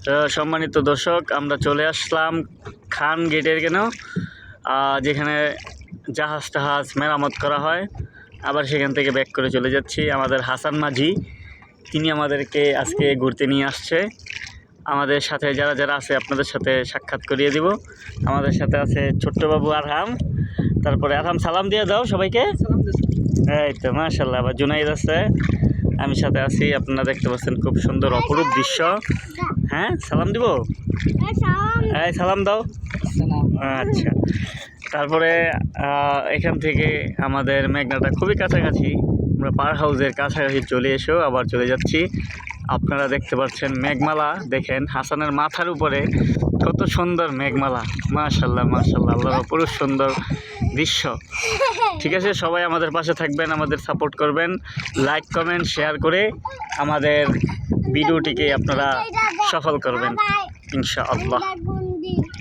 তো সম্মানিত দর্শক, আমরা চলে আসলাম খান গেটের কেন, যেখানে জাহাজ টাহাজ মেরামত করা হয়। আবার সেখান থেকে ব্যাক করে চলে যাচ্ছি। আমাদের হাসান মাঝি তিনি আমাদেরকে আজকে ঘুরতে নিয়ে আসছে। আমাদের সাথে যারা যারা আছে আপনাদের সাথে সাক্ষাৎ করিয়ে দিব। আমাদের সাথে আছে ছোট্টবাবু আরহাম, তারপরে আরহাম সালাম দিয়ে দাও সবাইকে। এই তো মাশাআল্লাহ। আবার জুনাইদ আছে, আমি সাথে আছি। আপনারা দেখতে পাচ্ছেন খুব সুন্দর অপরূপ দৃশ্য। হ্যাঁ, সালাম দিব, এই সালাম দাও। আচ্ছা, তারপরে এখান থেকে আমাদের মেঘনাটা খুবই কাছাকাছি। আমরা পার হাউসের কাছাকাছি চলে এসেও আবার চলে যাচ্ছি। আপনারা দেখতে পাচ্ছেন মেঘমালা, দেখেন হাসানের মাথার উপরে কত সুন্দর মেঘমালা। মাশাআল্লাহ মাশাআল্লাহ, আল্লাহর অপরূপ সুন্দর দৃশ্য। ঠিক আছে, সবাই আমাদের পাশে থাকবেন, আমাদের সাপোর্ট করবেন, লাইক কমেন্ট শেয়ার করে আমাদের ভিডিওটিকে আপনারা সফল করবেন ইনশাআল্লাহ।